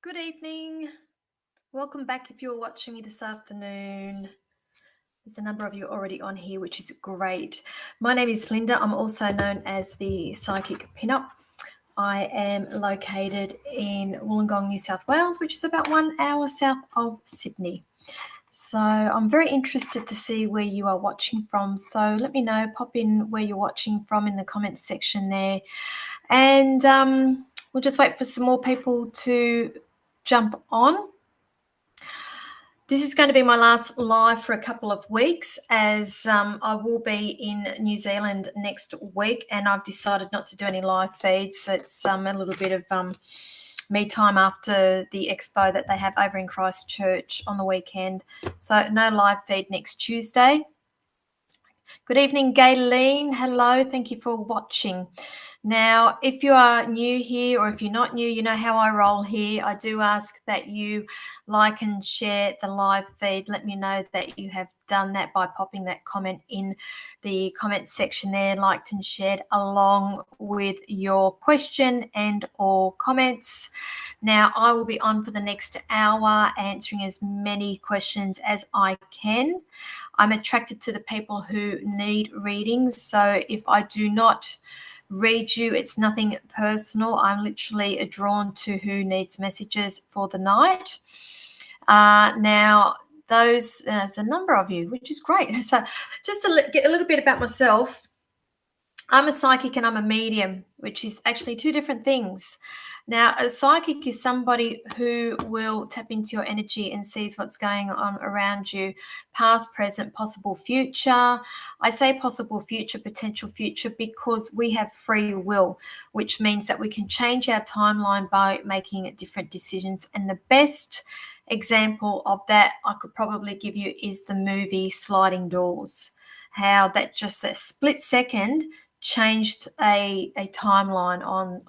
Good evening. Welcome back if you're watching me this afternoon. There's a number of you already on here, which is great. My name is Linda. I'm also known as the Psychic Pinup. I am located in Wollongong, New South Wales, which is about 1 hour south of Sydney. So I'm very interested to see where you are watching from. So let me know, pop in where you're watching from in the comments section there. And we'll just wait for some more people to jump on. This is going to be my last live for a couple of weeks, as I will be in New Zealand next week, and I've decided not to do any live feeds. It's a little bit of me time after the expo that they have over in Christchurch on the weekend. So no live feed next Tuesday. Good evening, Gayleen. Hello, thank you for watching. Now, if you are new here or if you're not new, you know how I roll here. I do ask that you like and share the live feed. Let me know that you have done that by popping that comment in the comment section there, liked and shared, along with your question and or comments. Now, I will be on for the next hour answering as many questions as I can. I'm attracted to the people who need readings. So if I do not read you, it's nothing personal. I'm literally drawn to who needs messages for the night. Now, there's a number of you, which is great. So just to get a little bit about myself, I'm a psychic and I'm a medium, which is actually two different things. Now, a psychic is somebody who will tap into your energy and sees what's going on around you, past, present, possible future. I say possible future, potential future, because we have free will, which means that we can change our timeline by making different decisions. And the best example of that I could probably give you is the movie Sliding Doors. How that just that split second changed a timeline on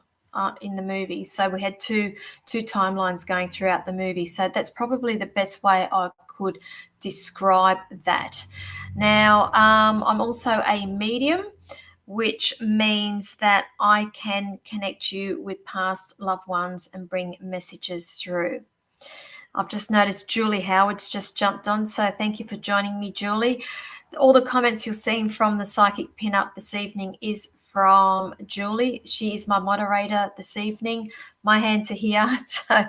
in the movie. So we had two timelines going throughout the movie. So that's probably the best way I could describe that. Now, I'm also a medium, which means that I can connect you with past loved ones and bring messages through. I've just noticed Julie Howard's just jumped on, so thank you for joining me, Julie. All the comments you're seeing from the Psychic Pinup this evening is from Julie. She is my moderator this evening. My hands are here, so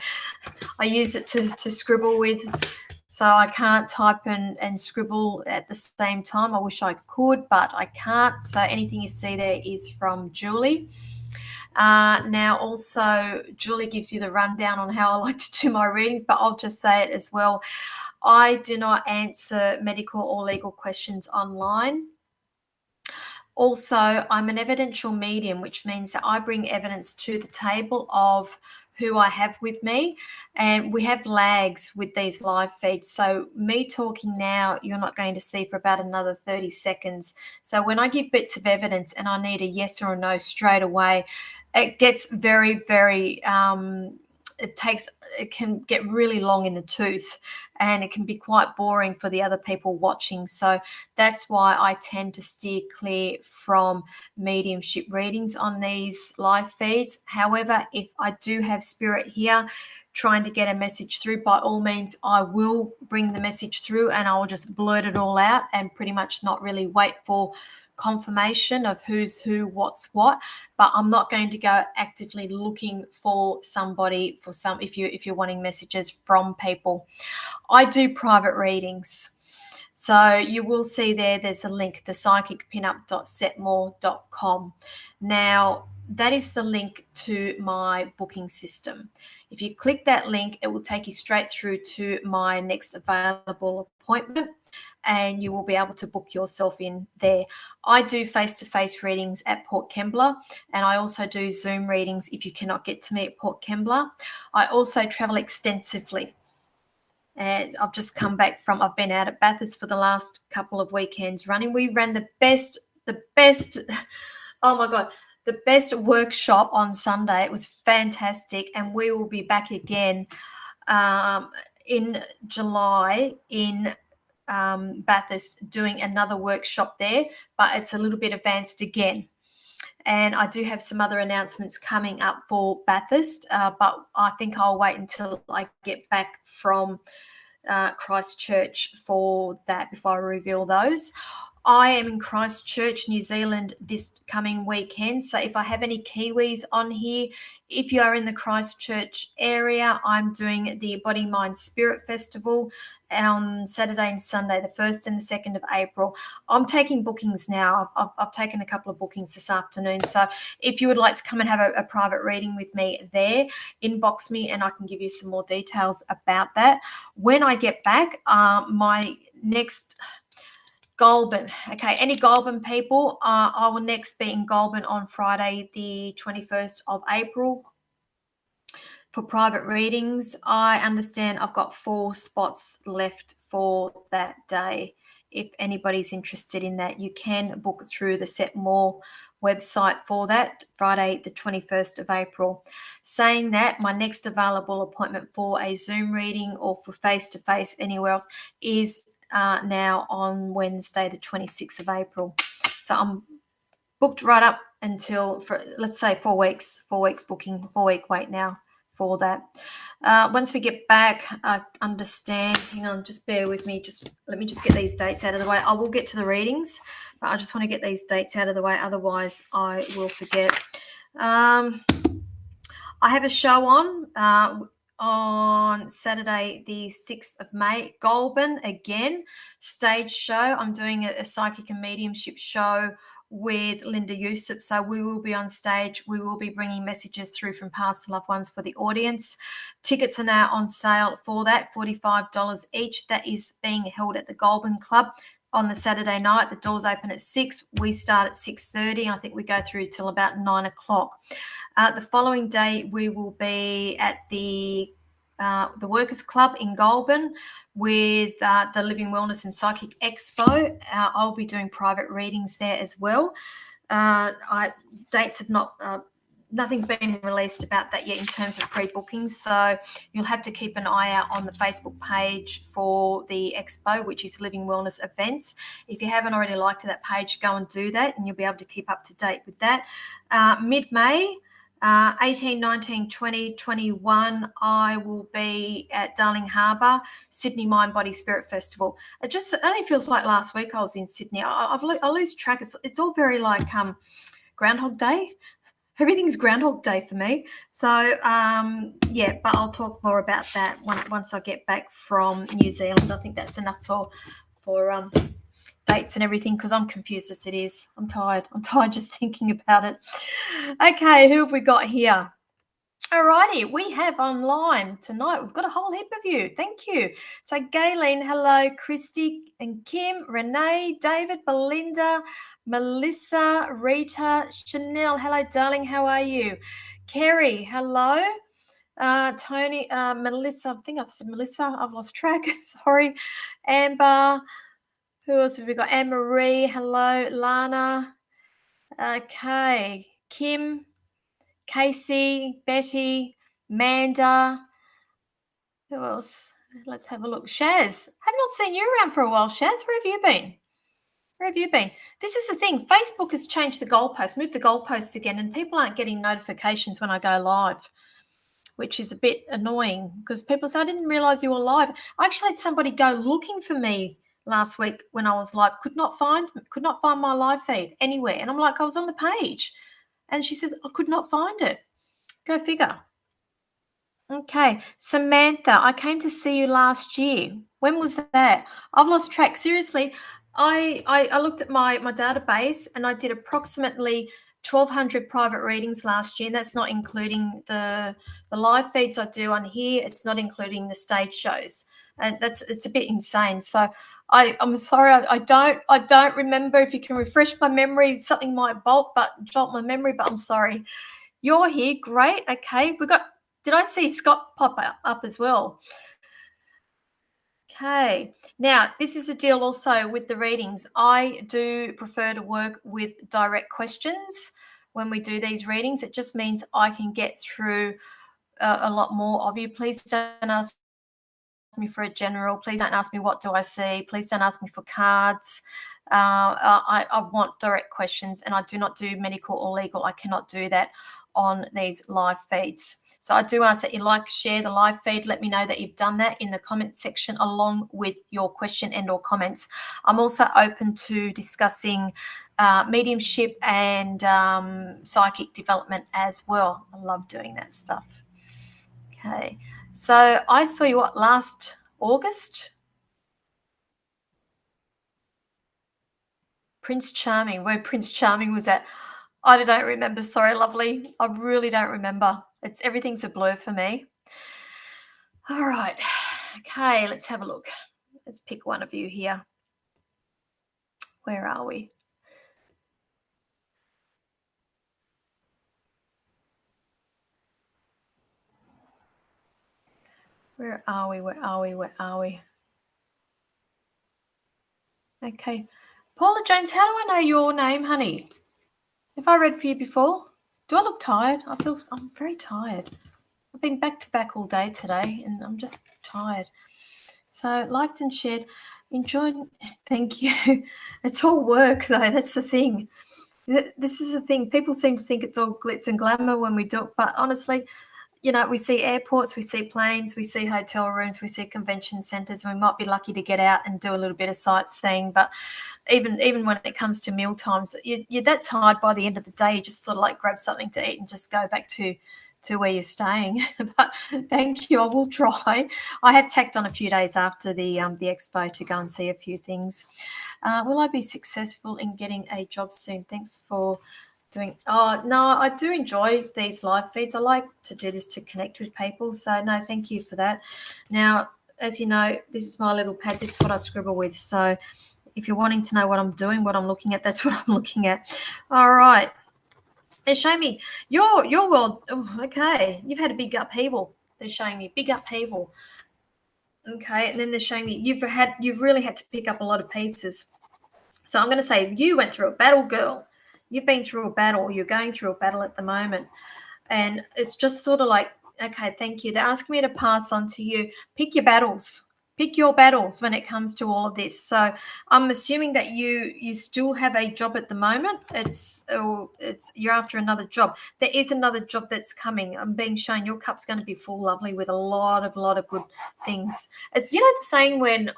I use it to scribble with. So I can't type and scribble at the same time. I wish I could, but I can't. So anything you see there is from Julie. Now, also, Julie gives you the rundown on how I like to do my readings, but I'll just say it as well. I do not answer medical or legal questions online. Also, I'm an evidential medium, which means that I bring evidence to the table of who I have with me, and we have lags with these live feeds. So me talking now, you're not going to see for about another 30 seconds. So when I give bits of evidence and I need a yes or a no straight away, it gets very, very, it can get really long in the tooth, and it can be quite boring for the other people watching. So that's why I tend to steer clear from mediumship readings on these live feeds. However, if I do have spirit here trying to get a message through, by all means, I will bring the message through and I will just blurt it all out and pretty much not really wait for confirmation of who's who, what's what. But I'm not going to go actively looking for somebody if you're wanting messages from people. I do private readings. So you will see there's a link, the psychicpinup.setmore.com. Now, that is the link to my booking system. If you click that link, it will take you straight through to my next available appointment, and you will be able to book yourself in there. I do face-to-face readings at Port Kembla, and I also do Zoom readings if you cannot get to me at Port Kembla. I also travel extensively. And I've just come back I've been out at Bathurst for the last couple of weekends running. We ran the best, oh my God, the best workshop on Sunday. It was fantastic. And we will be back again in July in Bathurst doing another workshop there, but it's a little bit advanced again. And I do have some other announcements coming up for Bathurst, but I think I'll wait until I get back from Christchurch for that before I reveal those. I am in Christchurch, New Zealand this coming weekend. So if I have any Kiwis on here, if you are in the Christchurch area, I'm doing the Body, Mind, Spirit Festival on Saturday and Sunday, the 1st and the 2nd of April. I'm taking bookings now. I've taken a couple of bookings this afternoon. So if you would like to come and have a private reading with me there, inbox me and I can give you some more details about that. When I get back, my next Goulburn. Okay, any Goulburn people, I will next be in Goulburn on Friday, the 21st of April for private readings. I understand I've got 4 spots left for that day. If anybody's interested in that, you can book through the Set More website for that, Friday, the 21st of April. Saying that, my next available appointment for a Zoom reading or for face-to-face anywhere else is now on Wednesday, the 26th of April. So I'm booked right up until, for let's say 4 weeks booking, 4-week wait now for that. Once we get back, I understand, hang on, just bear with me, let me just get these dates out of the way. I will get to the readings, but I just want to get these dates out of the way, otherwise I will forget. I have a show on Saturday, the 6th of May, Goulburn again, stage show. I'm doing a psychic and mediumship show with Linda Yusuf. So we will be on stage. We will be bringing messages through from past loved ones for the audience. Tickets are now on sale for that, $45 each. That is being held at the Goulburn Club on the Saturday night. The doors open at 6. We start at 6:30. I think we go through till about 9 o'clock. The following day, we will be at the Workers Club in Goulburn with the Living Wellness and Psychic Expo. I'll be doing private readings there as well. Dates have nothing's been released about that yet in terms of pre-bookings, so you'll have to keep an eye out on the Facebook page for the expo, which is Living Wellness Events. If you haven't already liked that page, go and do that and you'll be able to keep up to date with that. Mid-May, 18, 19, 20, 21, I will be at Darling Harbour, Sydney Mind, Body, Spirit Festival. It only feels like last week I was in Sydney. I lose track. It's all very like Groundhog Day. Everything's Groundhog Day for me. So, yeah, but I'll talk more about that once I get back from New Zealand. I think that's enough for dates and everything, because I'm confused as it is. I'm tired just thinking about it. Okay, who have we got here? Alrighty, we have online tonight. We've got a whole heap of you. Thank you. So Gayleen, hello, Christy and Kim, Renee, David, Belinda, Melissa, Rita, Chanel, hello, darling. How are you? Kerry, hello. Tony, Melissa, I think I've said Melissa. I've lost track. Sorry. Amber. Who else have we got? Anne-Marie, hello. Lana. Okay. Kim, Casey, Betty, Manda. Who else? Let's have a look. Shaz. I've not seen you around for a while, Shaz. Where have you been? Where have you been? This is the thing. Facebook has changed the goalposts, moved the goalposts again, and people aren't getting notifications when I go live, which is a bit annoying because people say, I didn't realize you were live. I actually had somebody go looking for me last week when I was live, could not find my live feed anywhere. And I'm like, I was on the page. And she says, I could not find it. Go figure. Okay. Samantha, I came to see you last year. When was that? I've lost track. Seriously, I looked at my database and I did approximately 1,200 private readings last year, and that's not including the live feeds I do on here. It's not including the stage shows, and it's a bit insane. So I'm sorry, I don't remember. If you can refresh my memory, something might jolt my memory, but I'm sorry. You're here, great. Okay, did I see Scott pop up as well? Okay, now this is the deal also with the readings. I do prefer to work with direct questions when we do these readings. It just means I can get through a lot more of you. Please don't ask me for a general. Please don't ask me what do I see. Please don't ask me for cards. I want direct questions, and I do not do medical or legal. I cannot do that on these live feeds. So I do ask that you like, share the live feed. Let me know that you've done that in the comment section along with your question and or comments. I'm also open to discussing mediumship and psychic development as well. I love doing that stuff. Okay, so I saw you last August? Prince Charming. Where Prince Charming was at? I don't remember. Sorry, lovely. I really don't remember. Everything's a blur for me. All right. Okay, let's have a look. Let's pick one of you here. Where are we? Where are we? Where are we? Where are we? Okay. Paula Jones, how do I know your name, honey? Have I read for you before? Do I look tired? I'm very tired. I've been back to back all day today and I'm just tired. So liked and shared. Enjoyed. Thank you. It's all work though. That's the thing. This is the thing. People seem to think it's all glitz and glamour when we do it, but honestly, we see airports, we see planes, we see hotel rooms, we see convention centres, and we might be lucky to get out and do a little bit of sightseeing. But even when it comes to meal times, you're that tired by the end of the day, you just sort of like grab something to eat and just go back to where you're staying. But thank you, I will try. I have tacked on a few days after the expo to go and see a few things. Will I be successful in getting a job soon? Thanks for doing. Oh no, I do enjoy these live feeds. I like to do this to connect with people. So no, thank you for that. Now, as you know, this is my little pad. This is what I scribble with. So if you're wanting to know what I'm doing, what I'm looking at, that's what I'm looking at. All right. They're showing me your world. Oh, okay, you've had a big upheaval. They're showing me big upheaval. Okay, and then they're showing me you've really had to pick up a lot of pieces. So I'm going to say you went through a battle, girl. You've been through a battle. You're going through a battle at the moment. And it's just sort of like, okay, thank you. They're asking me to pass on to you. Pick your battles. Pick your battles when it comes to all of this. So I'm assuming that you still have a job at the moment. It's you're after another job. There is another job that's coming. I'm being shown your cup's going to be full, lovely, with a lot of good things. It's the saying, when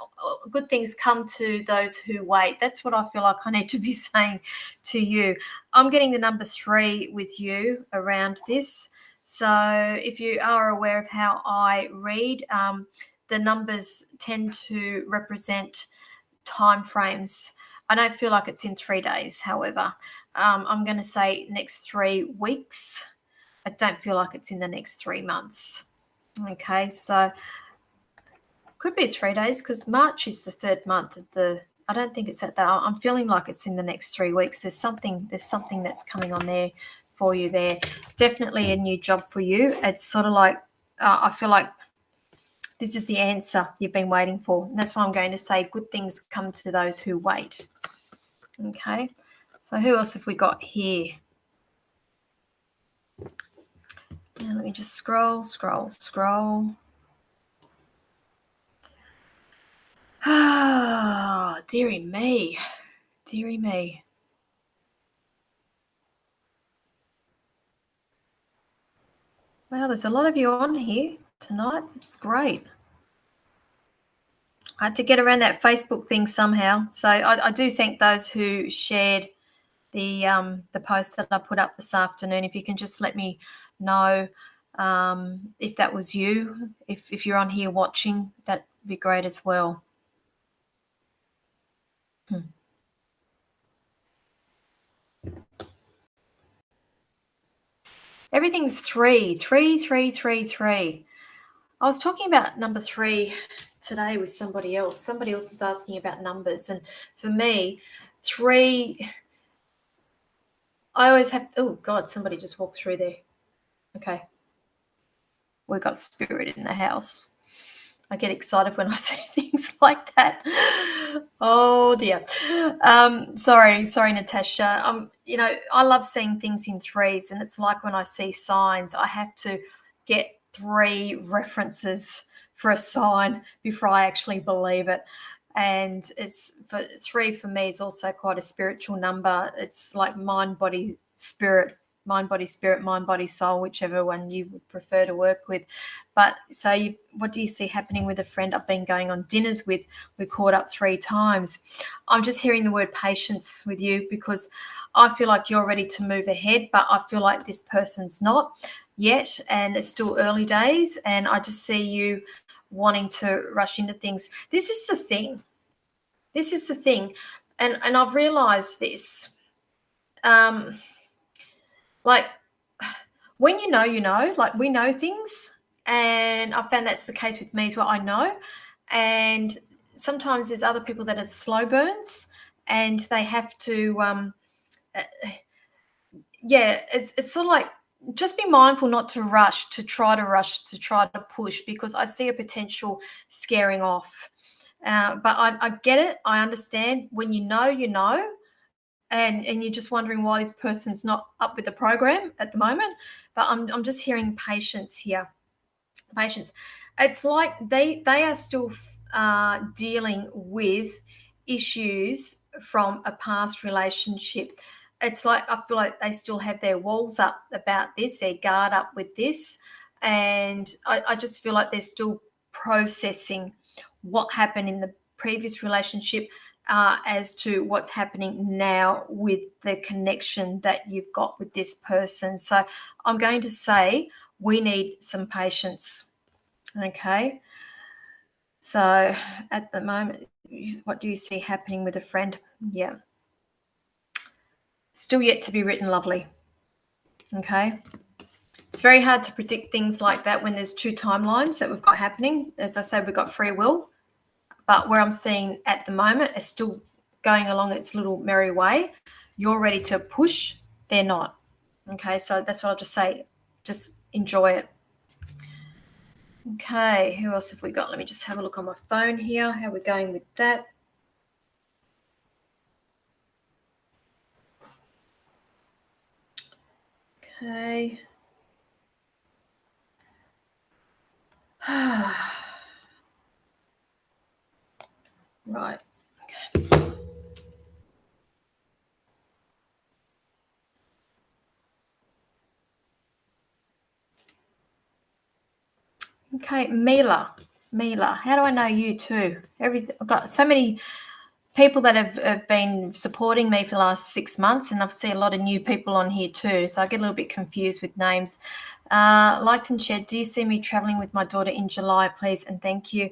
good things come to those who wait. That's what I feel like I need to be saying to you. I'm getting the number 3 with you around this. So if you are aware of how I read, the numbers tend to represent time frames. I don't feel like it's in 3 days, however. I'm going to say next 3 weeks. I don't feel like it's in the next 3 months. Okay, so could be 3 days because March is the 3rd month of the. I don't think it's at that. I'm feeling like it's in the next 3 weeks. There's something that's coming on there for you there. Definitely a new job for you. It's sort of like I feel like this is the answer you've been waiting for. And that's why I'm going to say good things come to those who wait. Okay, so who else have we got here? And let me just scroll. Ah, dearie me. Wow, there's a lot of you on here tonight, which is great. I had to get around that Facebook thing somehow. So I do thank those who shared the post that I put up this afternoon. If you can just let me know if that was you, if you're on here watching, that'd be great as well. Everything's 3. I was talking about number 3 today with somebody else. Somebody else was asking about numbers, and for me, 3. I always have. Oh God! Somebody just walked through there. Okay, we've got spirit in the house. I get excited when I see things like that. Oh dear. Sorry, Natasha. I love seeing things in 3s, and it's like when I see signs, I have to get 3 references for a sign before I actually believe it. And it's for 3 for me is also quite a spiritual number. It's like mind, body, spirit, mind, body, spirit, mind, body, soul, whichever one you would prefer to work with. But so what do you see happening with a friend I've been going on dinners with? We caught up 3 times. I'm just hearing the word patience with you because I feel like you're ready to move ahead, but I feel like this person's not yet, and it's still early days, and I just see you wanting to rush into things. This is the thing. This is the thing. And I've realized this. Like when you know, like we know things, and I found that's the case with me as well. I know. And sometimes there's other people that are slow burns and they have to it's sort of like just be mindful not to rush, to try to push, because I see a potential scaring off. But I get it. I understand when you know, and you're just wondering why this person's not up with the program at the moment. But I'm just hearing patience here. Patience. It's like they are still dealing with issues from a past relationship. It's like I feel like they still have their walls up about this, their guard up with this, and I just feel like they're still processing what happened in the previous relationship as to what's happening now with the connection that you've got with this person. So I'm going to say we need some patience. Okay. So at the moment, what do you see happening with a friend? Yeah. Still yet to be written, lovely. Okay. It's very hard to predict things like that when there's 2 timelines that we've got happening. As I said, we've got free will, but where I'm seeing at the moment is still going along its little merry way. You're ready to push, they're not. Okay. So that's what I'll just say. Just enjoy it. Okay, who else have we got? Let me just have a look on my phone here. How we're going with that. Okay. Right. Okay, Mila. How do I know you too? I've got so many people that have been supporting me for the last 6 months, and I've seen a lot of new people on here too, so I get a little bit confused with names. Liked and shared, do you see me traveling with my daughter in July, please? And thank you.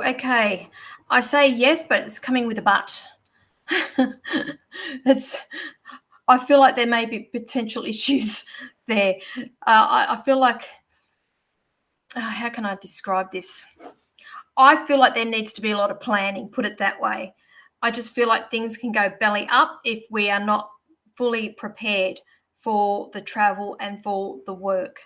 Okay. I say yes, but it's coming with a but. I feel like there may be potential issues there. I feel like, how can I describe this? I feel like there needs to be a lot of planning, put it that way. I just feel like things can go belly up if we are not fully prepared for the travel and for the work.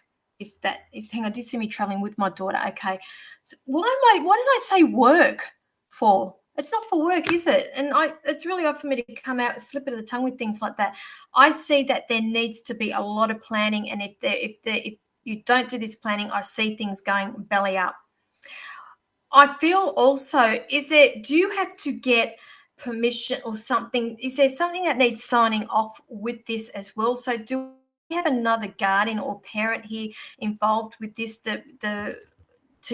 Hang on, did you see me traveling with my daughter? Okay. So why did I say work for? It's not for work, is it? And it's really odd for me to come out, slip it of the tongue with things like that. I see that there needs to be a lot of planning, and if you don't do this planning, I see things going belly up. I feel also, do you have to get permission or something? Is there something that needs signing off with this as well? So do we have another guardian or parent here involved with this to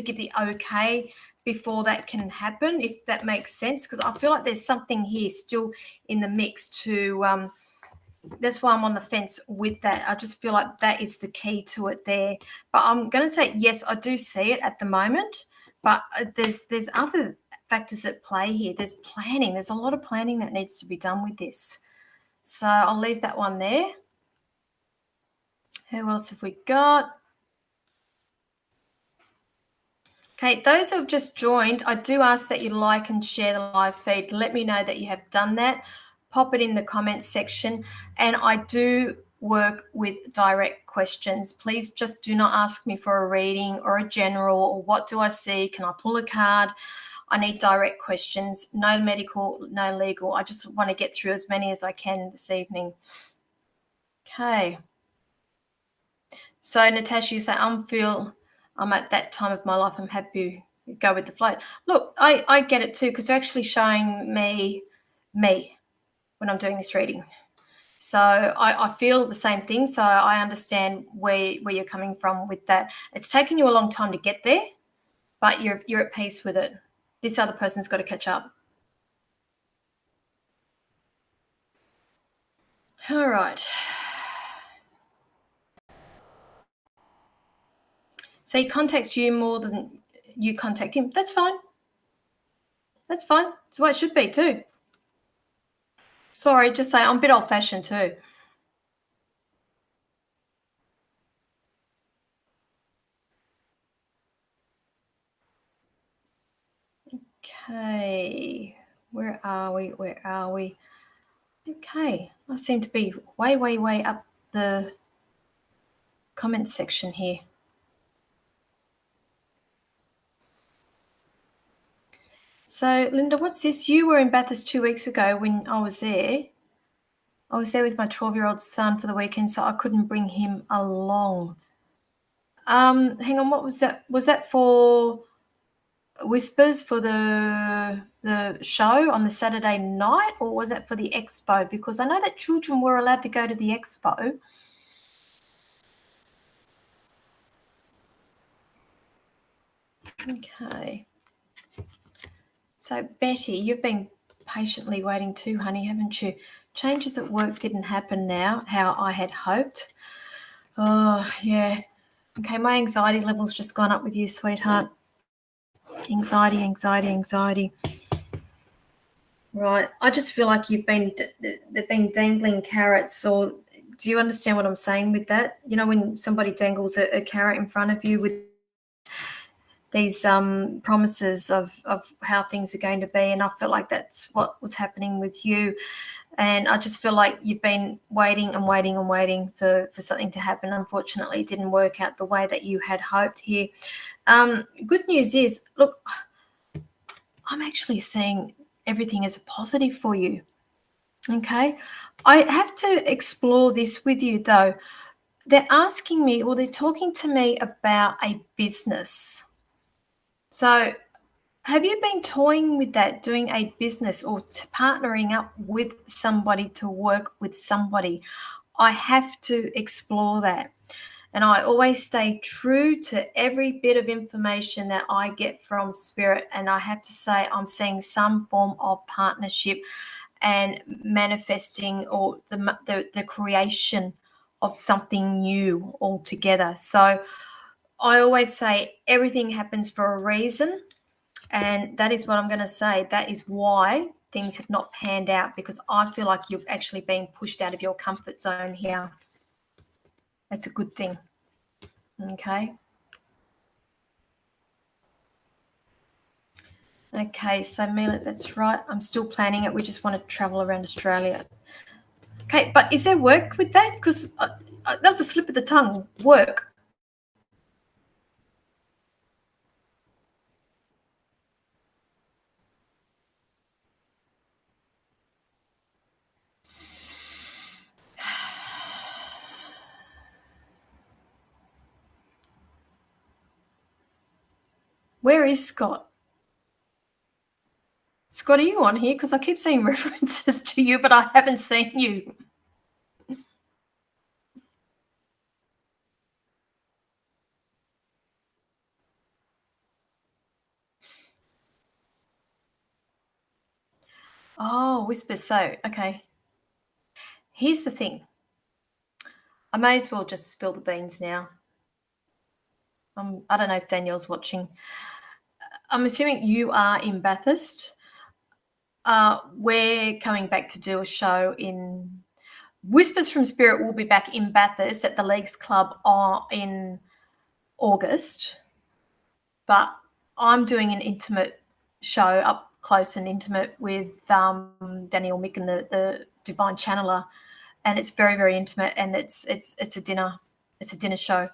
give the okay before that can happen, if that makes sense? Because I feel like there's something here still in the mix to that's why I'm on the fence with that. I just feel like that is the key to it there. But I'm going to say yes, I do see it at the moment. But there's other factors at play here. There's planning. There's a lot of planning that needs to be done with this. So I'll leave that one there. Who else have we got? Okay, those who have just joined, I do ask that you like and share the live feed. Let me know that you have done that. Pop it in the comments section. And I do work with direct questions. Please just do not ask me for a reading or a general or what do I see? Can I pull a card? I need direct questions. No medical, no legal. I just want to get through as many as I can this evening. Okay. So Natasha, you say I'm at that time of my life. I'm happy to go with the flow. Look, I get it too, because they're actually showing me when I'm doing this reading. So I feel the same thing. So I understand where you're coming from with that. It's taken you a long time to get there, but you're at peace with it. This other person's got to catch up. All right. So he contacts you more than you contact him. That's fine. That's fine. That's the way it should be too. Sorry, just say I'm a bit old-fashioned too. Okay. Where are we? Where are we? Okay. I seem to be way, way, way up the comment section here. So, Linda, what's this? You were in Bathurst 2 weeks ago when I was there. I was there with my 12-year-old son for the weekend, so I couldn't bring him along. Hang on, what was that? Was that for Whispers for the show on the Saturday night, or was that for the expo? Because I know that children were allowed to go to the expo. Okay. So, Betty, you've been patiently waiting too, honey, haven't you? Changes at work didn't happen now, how I had hoped. Oh, yeah. Okay, my anxiety level's just gone up with you, sweetheart. Anxiety, anxiety, anxiety. Right. I just feel like they've been dangling carrots, or do you understand what I'm saying with that? You know, when somebody dangles a carrot in front of you with these promises of how things are going to be, and I feel like that's what was happening with you. And I just feel like you've been waiting and waiting and waiting for something to happen. Unfortunately, it didn't work out the way that you had hoped here. Good news is, look, I'm actually seeing everything as a positive for you. Okay. I have to explore this with you, though. They're asking me, or they're talking to me about a business. So, have you been toying with that, doing a business or partnering up with somebody to work with somebody? I have to explore that. And I always stay true to every bit of information that I get from Spirit. And I have to say, I'm seeing some form of partnership and manifesting, or the creation of something new altogether. So I always say everything happens for a reason. And that is what I'm going to say. That is why things have not panned out, because I feel like you've actually been pushed out of your comfort zone here. That's a good thing. Okay. Okay, so Mila, that's right. I'm still planning it. We just want to travel around Australia. Okay, but is there work with that? Because that was a slip of the tongue. Work. Where is Scott? Scott, are you on here? Because I keep seeing references to you, but I haven't seen you. Oh, Whispers. So, okay. Here's the thing. I may as well just spill the beans now. I don't know if Danielle's watching. I'm assuming you are in Bathurst. We're coming back to do a show in Whispers from Spirit. Will be back in Bathurst at the Leagues Club in August, but I'm doing an intimate show, up close and intimate, with Daniel Mick and the Divine Channeler, and it's very, very intimate, and it's a dinner. It's a dinner show.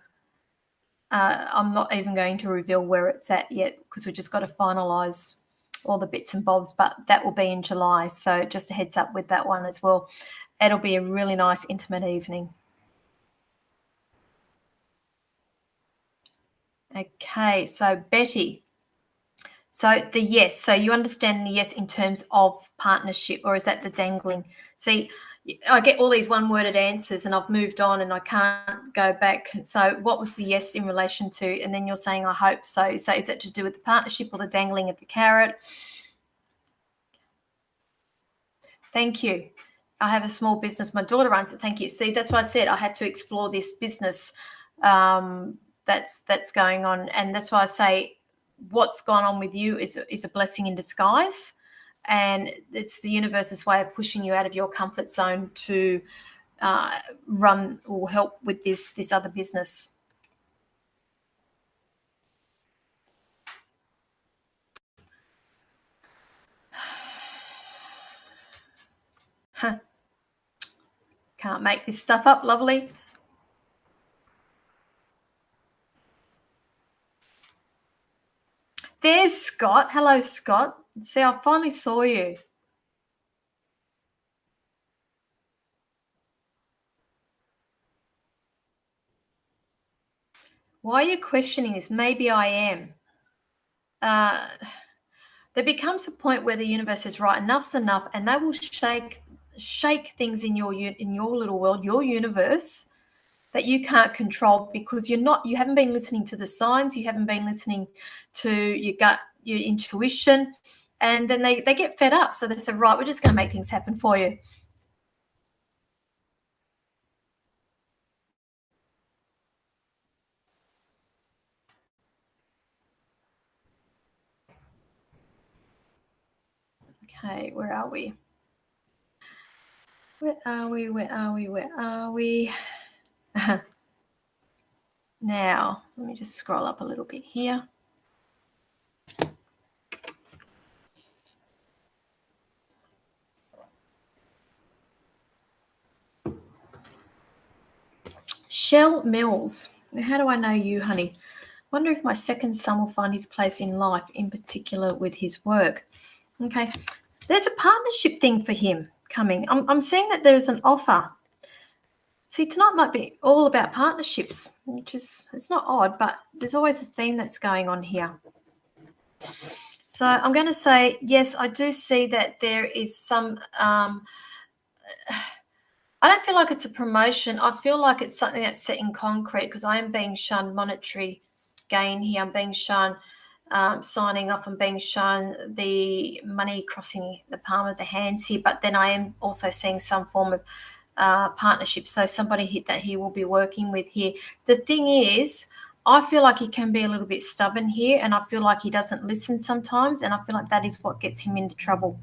I'm not even going to reveal where it's at yet, because we just got to finalise all the bits and bobs, but that will be in July. So just a heads up with that one as well. It'll be a really nice intimate evening. Okay, so Betty. So the yes, so you understand the yes in terms of partnership, or is that the dangling? See, I get all these one-worded answers and I've moved on and I can't go back. So what was the yes in relation to? And then you're saying, I hope so. So is that to do with the partnership or the dangling of the carrot? Thank you. I have a small business. My daughter runs it. Thank you. See, that's why I said I had to explore this business that's going on, and that's why I say what's gone on with you is a blessing in disguise, and it's the universe's way of pushing you out of your comfort zone to run or help with this other business. Can't make this stuff up, lovely. There's Scott. Hello, Scott. See, I finally saw you. Why are you questioning this? Maybe I am. Uh, there becomes a point where the universe is right. Enough's enough, and they will shake things in your little world, your universe, that you can't control because you haven't been listening to the signs, you haven't been listening to your gut, your intuition, and then they get fed up. So they say, right, we're just going to make things happen for you. Okay, where are we? Where are we? Where are we? Where are we? Now, let me just scroll up a little bit here. Shell Mills. How do I know you, honey? Wonder if my second son will find his place in life, in particular with his work. Okay, there's a partnership thing for him coming. I'm seeing that there's an offer. See, tonight might be all about partnerships, which is, it's not odd, but there's always a theme that's going on here. So I'm going to say, yes, I do see that there is some, I don't feel like it's a promotion. I feel like it's something that's set in concrete because I am being shown monetary gain here. I'm being shown signing off and being shown the money crossing the palm of the hands here. But then I am also seeing some form of partnership. So somebody that he will be working with here. The thing is, I feel like he can be a little bit stubborn here, and I feel like he doesn't listen sometimes, and I feel like that is what gets him into trouble.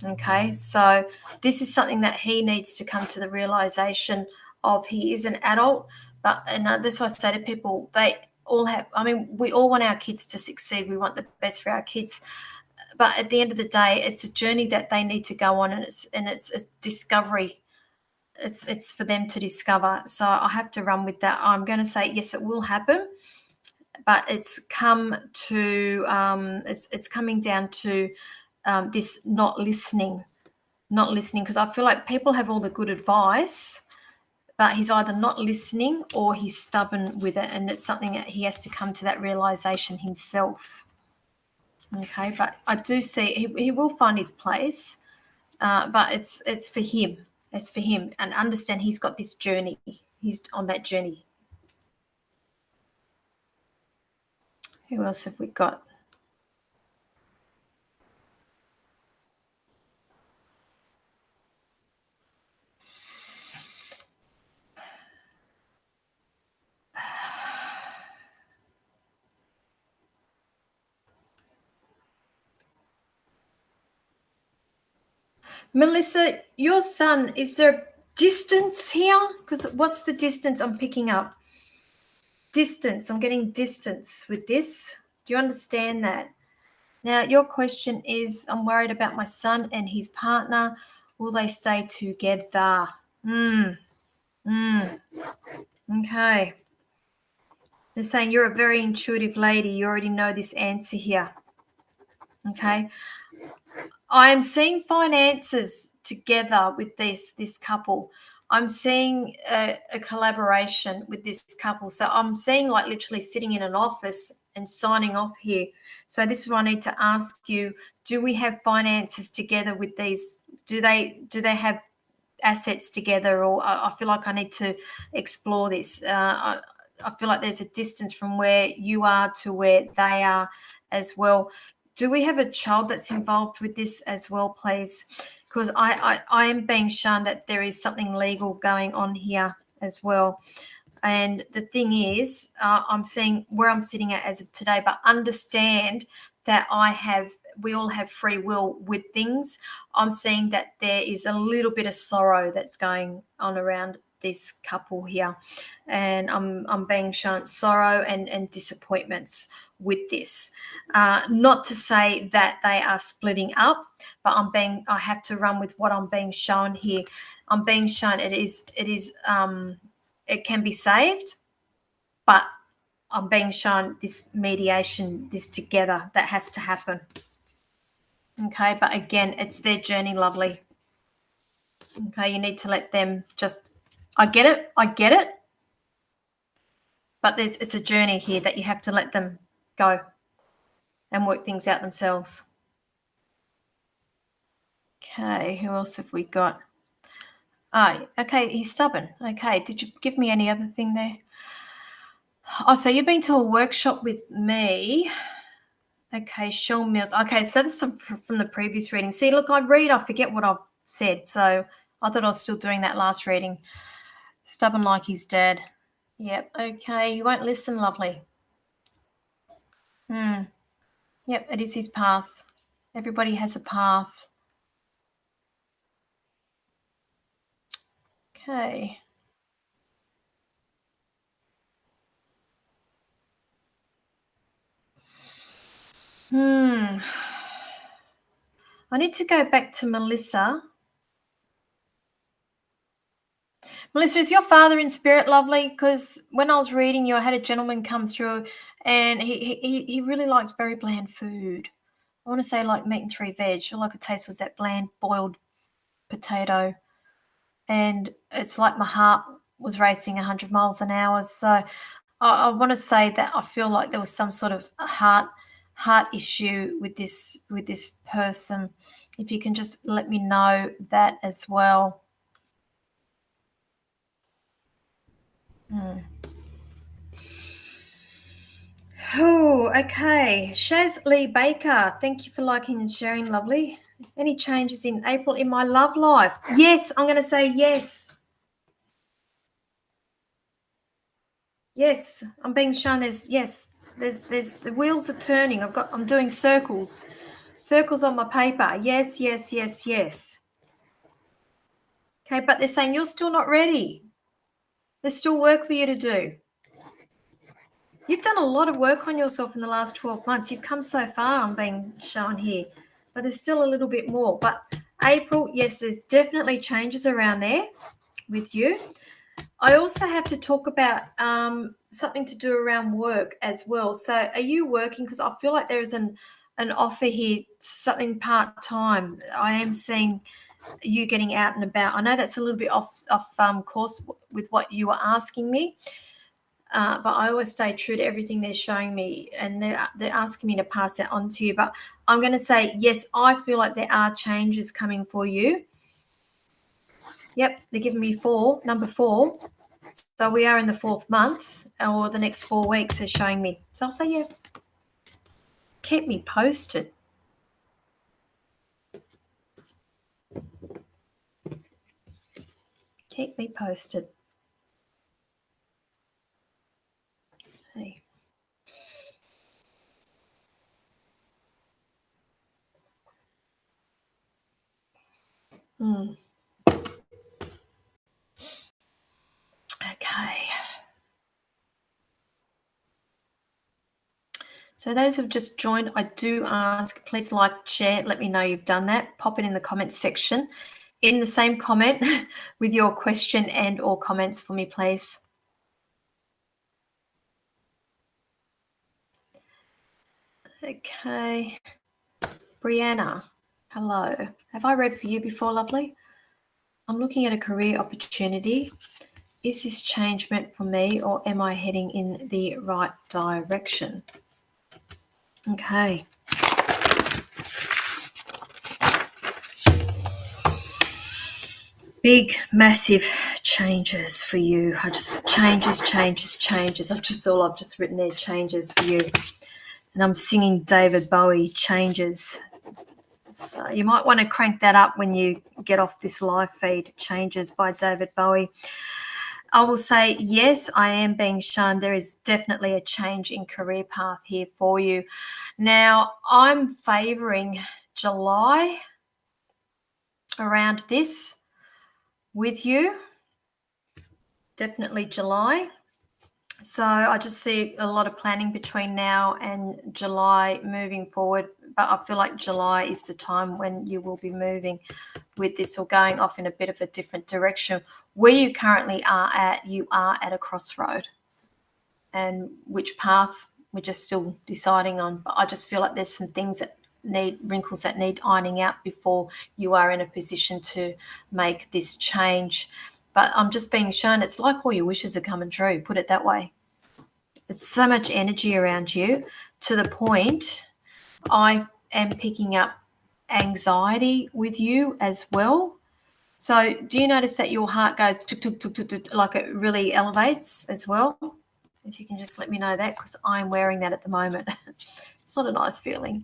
Okay, so this is something that he needs to come to the realization of. He is an adult, but and that's why I say to people, they all have, I mean, we all want our kids to succeed. We want the best for our kids. But at the end of the day, it's a journey that they need to go on, and it's a discovery. It's for them to discover. So I have to run with that. I'm going to say yes, it will happen, but it's come to it's coming down to this not listening because I feel like people have all the good advice, but he's either not listening or he's stubborn with it, and it's something that he has to come to that realization himself. Okay, but I do see he will find his place, but it's for him. It's for him, and understand he's got this journey. He's on that journey. Who else have we got? Melissa, your son, is there distance here? Because what's the distance I'm picking up? Distance. I'm getting distance with this. Do you understand that? Now, your question is, I'm worried about my son and his partner. Will they stay together? Okay. They're saying you're a very intuitive lady. You already know this answer here. Okay. I am seeing finances together with this couple. I'm seeing a collaboration with this couple. So I'm seeing like literally sitting in an office and signing off here. So this is what I need to ask you. Do we have finances together with these? Do they have assets together? Or I feel like I need to explore this. I feel like there's a distance from where you are to where they are as well. Do we have a child that's involved with this as well, please? Because I am being shown that there is something legal going on here as well. And the thing is, I'm seeing where I'm sitting at as of today, but understand that we all have free will with things. I'm seeing that there is a little bit of sorrow that's going on around this couple here. And I'm being shown sorrow and disappointments with this. Not to say that they are splitting up, but I have to run with what I'm being shown here. I'm being shown it can be saved, but I'm being shown this mediation, this together, that has to happen. Okay, but again, it's their journey, lovely. Okay, you need to let them just, I get it, but it's a journey here that you have to let them go and work things out themselves. Okay, who else have we got? Oh, okay, he's stubborn. Okay, did you give me any other thing there? Oh, so you've been to a workshop with me. Okay, Shell Mills. Okay, so this is from the previous reading. See, look, I forget what I've said. So I thought I was still doing that last reading. Stubborn like he's dead. Yep, okay, you won't listen, lovely. Yep, it is his path. Everybody has a path. Okay. I need to go back to Melissa. Melissa, is your father in spirit, lovely? Because when I was reading you, I had a gentleman come through and he really likes very bland food. I want to say like meat and three veg. All I could taste was that bland boiled potato. And it's like my heart was racing 100 miles an hour. So I want to say that I feel like there was some sort of heart issue with this person. If you can just let me know that as well. Oh, okay. Shaz Lee Baker, thank you for liking and sharing, lovely. Any changes in April in my love life? Yes, I'm going to say yes. Yes, I'm being shown there's the wheels are turning. I'm doing circles on my paper. Yes, yes, yes, yes. Okay, but they're saying you're still not ready. There's still work for you to do. You've done a lot of work on yourself in the last 12 months. You've come so far, I'm being shown here, but there's still a little bit more. But April, yes, there's definitely changes around there with you. I also have to talk about something to do around work as well. So are you working? Because I feel like there's an offer here, something part-time. I am seeing you getting out and about. I know that's a little bit off course with what you were asking me, but I always stay true to everything they're showing me, and they're asking me to pass that on to you. But I'm going to say, yes, I feel like there are changes coming for you. Yep, they're giving me number 4. So we are in the 4th month, or the next 4 weeks they're showing me. So I'll say, yeah, keep me posted. Keep me posted. Hey. Okay. So those who've just joined, I do ask, please like, share, let me know you've done that. Pop it in the comments section. In the same comment with your question and or comments for me, please. Okay. Brianna, hello. Have I read for you before, lovely? I'm looking at a career opportunity. Is this change meant for me, or am I heading in the right direction? Okay. Big, massive changes for you. Changes. I've just written there, changes for you. And I'm singing David Bowie, Changes. So you might want to crank that up when you get off this live feed, Changes by David Bowie. I will say, yes, I am being shown there is definitely a change in career path here for you. Now, I'm favouring July around this with you. Definitely July. So I just see a lot of planning between now and July moving forward. But I feel like July is the time when you will be moving with this or going off in a bit of a different direction. Where you currently are at, you are at a crossroad. And which path we're just still deciding on. But I just feel like there's some things that wrinkles that need ironing out before you are in a position to make this change. But I'm just being shown it's like all your wishes are coming true, put it that way. There's so much energy around you to the point I am picking up anxiety with you as well. So do you notice that your heart goes tuk, tuk, tuk, tuk, tuk, like it really elevates as well? If you can just let me know that, because I'm wearing that at the moment. It's not a nice feeling.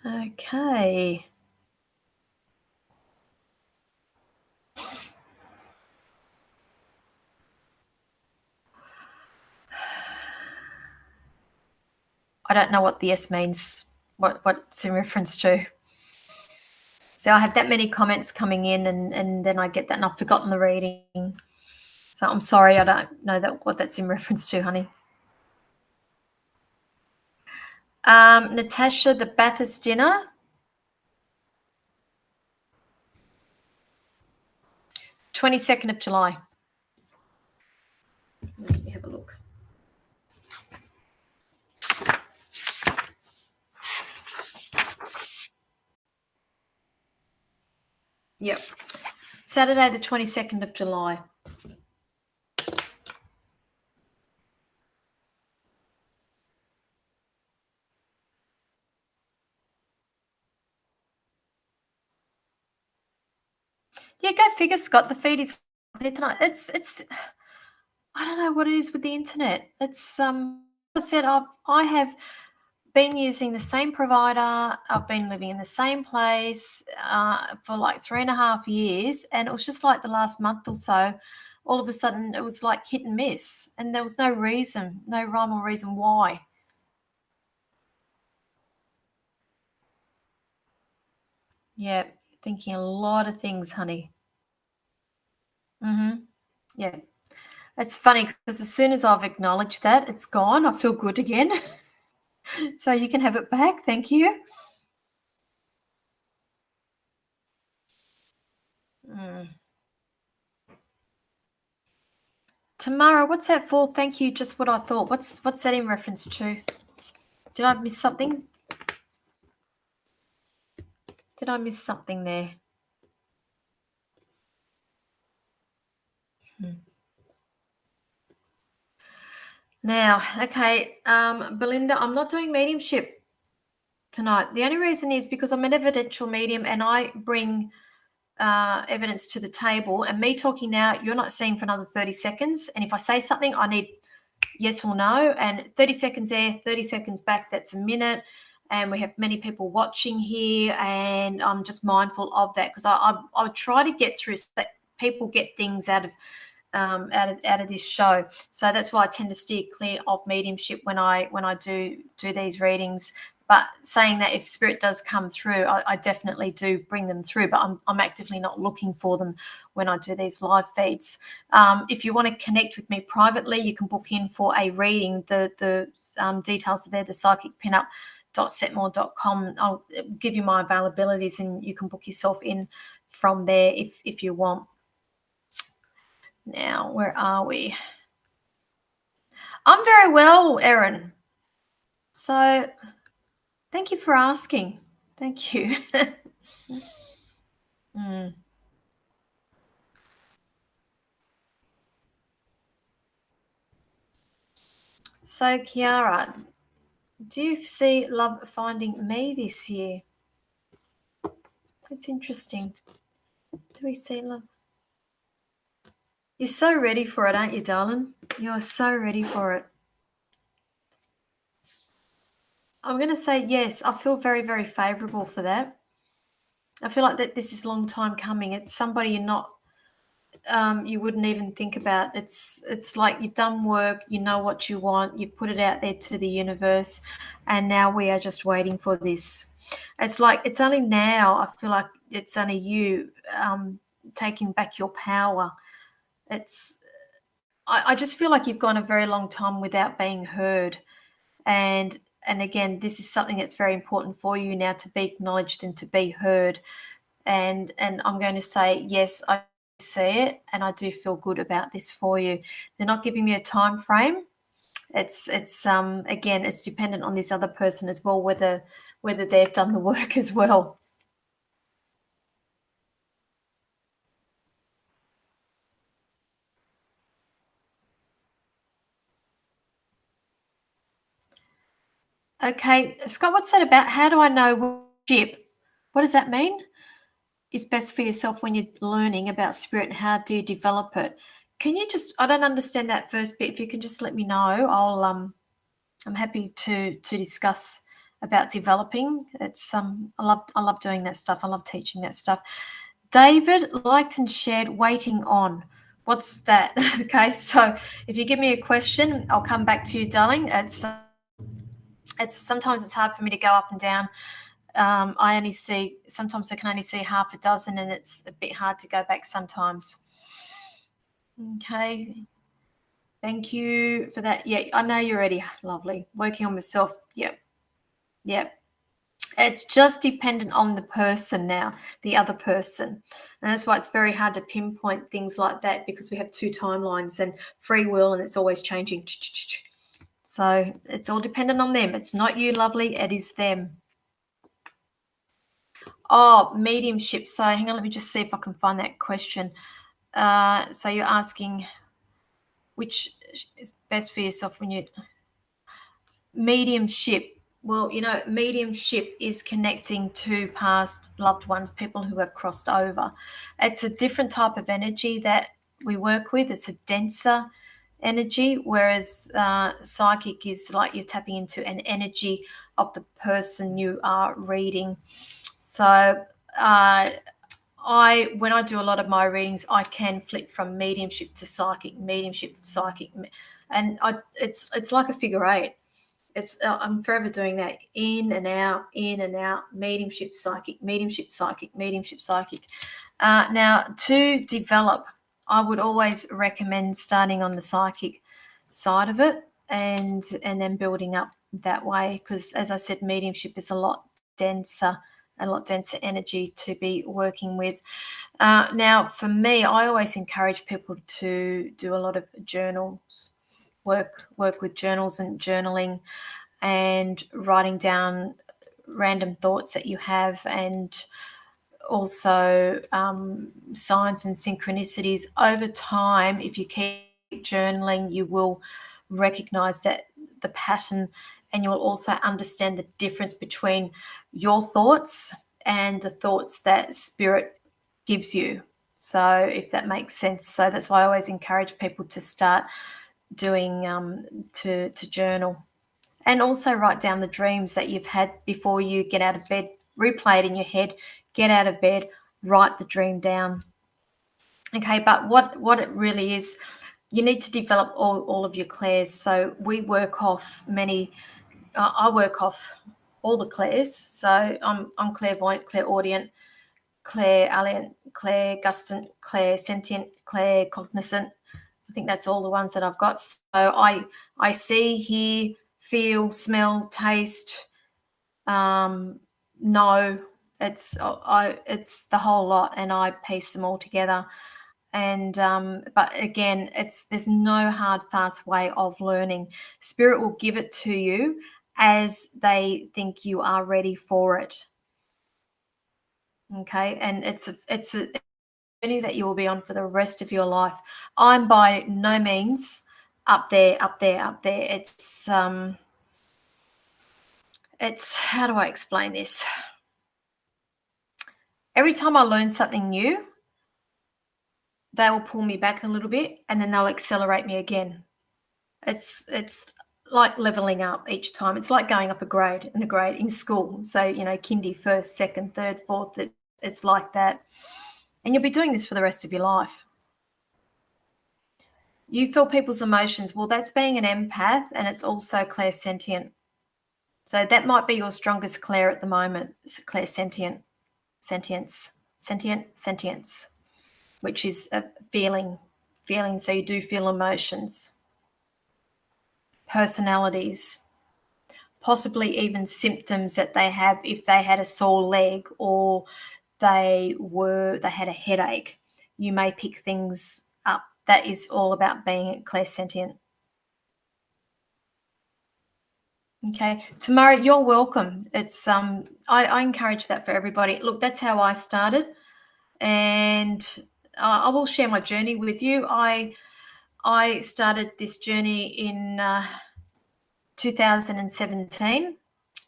Okay. I don't know what the S means, what's in reference to. So I have that many comments coming in, and then I get that and I've forgotten the reading. So I'm sorry, I don't know what that's in reference to, honey. Natasha, the Bathurst dinner. 22nd of July. Let me have a look. Yep. Saturday, the 22nd of July. Yeah, go figure, Scott. The feed is there tonight. It's I don't know what it is with the internet. It's I said I have been using the same provider. I've been living in the same place for like 3.5 years, and it was just like the last month or so. All of a sudden, it was like hit and miss, and there was no reason, no rhyme or reason why. Yeah, thinking a lot of things, honey. Yeah. It's funny because as soon as I've acknowledged that, it's gone. I feel good again. So you can have it back. Thank you. Mm. Tamara, what's that for? Thank you. Just what I thought. What's that in reference to? Did I miss something? Did I miss something there? Now, okay, Belinda, I'm not doing mediumship tonight. The only reason is because I'm an evidential medium and I bring evidence to the table. And me talking now, you're not seeing for another 30 seconds. And if I say something, I need yes or no. And 30 seconds there, 30 seconds back, that's a minute. And we have many people watching here. And I'm just mindful of that because I try to get through so that people get things out of this show. So that's why I tend to steer clear of mediumship when I do these readings. But saying that, if spirit does come through, I definitely do bring them through. But I'm actively not looking for them when I do these live feeds. If you want to connect with me privately, you can book in for a reading. The details are there. The Psychic Pinup .setmore.com. I'll give you my availabilities, and you can book yourself in from there if you want. Now, where are we? I'm very well, Erin. So thank you for asking. Thank you. Mm. So, Kiara, do you see love finding me this year? That's interesting. Do we see love? You're so ready for it, aren't you, darling? You're so ready for it. I'm going to say yes. I feel very, very favorable for that. I feel like that this is a long time coming. It's somebody you're not, you wouldn't even think about. It's like you've done work, you know what you want, you've put it out there to the universe, and now we are just waiting for this. It's like it's only now. I feel like it's only you taking back your power. It's I just feel like you've gone a very long time without being heard, and and again, this is something that's very important for you now to be acknowledged and to be heard. And I'm going to say yes, I see it, and I do feel good about this for you. They're not giving me a time frame. It's again, it's dependent on this other person as well, whether they've done the work as well. Okay, Scott, what's that about? How do I know which ship? What does that mean? Is best for yourself when you're learning about spirit, and how do you develop it? Can you just, I don't understand that first bit. If you can just let me know, I'm happy to discuss about developing. It's I love doing that stuff. I love teaching that stuff. David liked and shared waiting on. What's that? Okay, so if you give me a question, I'll come back to you, darling. It's sometimes it's hard for me to go up and down. I only see, sometimes I can only see half a dozen, and it's a bit hard to go back sometimes. Okay, thank you for that. Yeah, I know you're ready. Lovely. Working on myself. Yep, yep. It's just dependent on the person now, the other person. And that's why it's very hard to pinpoint things like that, because we have two timelines and free will, and it's always changing. So it's all dependent on them. It's not you, lovely. It is them. Oh, mediumship. So hang on, let me just see if I can find that question. So you're asking which is best for yourself when you mediumship. Well, mediumship is connecting to past loved ones, people who have crossed over. It's a different type of energy that we work with. It's a denser energy, whereas psychic is like you're tapping into an energy of the person you are reading. So when I do a lot of my readings, I can flip from mediumship, psychic, and it's like a figure eight. I'm forever doing that, in and out, mediumship, psychic, mediumship, psychic. Now, to develop, I would always recommend starting on the psychic side of it, and then building up that way, because as I said, mediumship is denser a lot denser energy to be working with. Now, for me, I always encourage people to do a lot of journals, work with journals and journaling, and writing down random thoughts that you have, and also signs and synchronicities. Over time, if you keep journaling, you will recognize that the pattern, and you will also understand the difference between your thoughts and the thoughts that spirit gives you. So, if that makes sense. So that's why I always encourage people to start doing to journal, and also write down the dreams that you've had before you get out of bed. Replay it in your head. Get out of bed. Write the dream down. Okay, but what it really is, you need to develop all of your clairs. So we work off many. I work off all the clairs. So I'm clairvoyant, clairaudient, clair alient, clair gustant, clair sentient, clair cognizant. I think that's all the ones that I've got. So I see, hear, feel, smell, taste, know. It's the whole lot, and I piece them all together. And but again, there's no hard fast way of learning. Spirit will give it to you as they think you are ready for it. Okay, and it's a journey that you will be on for the rest of your life. I'm by no means up there, up there, up there. It's how do I explain this? Every time I learn something new, they will pull me back a little bit and then they'll accelerate me again. It's like leveling up each time. It's like going up a grade in school. So, kindy, first, second, third, fourth, it's like that. And you'll be doing this for the rest of your life. You feel people's emotions. Well, that's being an empath, and it's also clairsentient. So that might be your strongest clair at the moment. It's clairsentient, sentience, which is a feeling. So you do feel emotions, personalities, possibly even symptoms that they have if they had a sore leg or they had a headache. You may pick things up. That is all about being clairsentient. Okay, Tamara, you're welcome. It's I encourage that for everybody. Look, that's how I started, and I will share my journey with you. I started this journey in 2017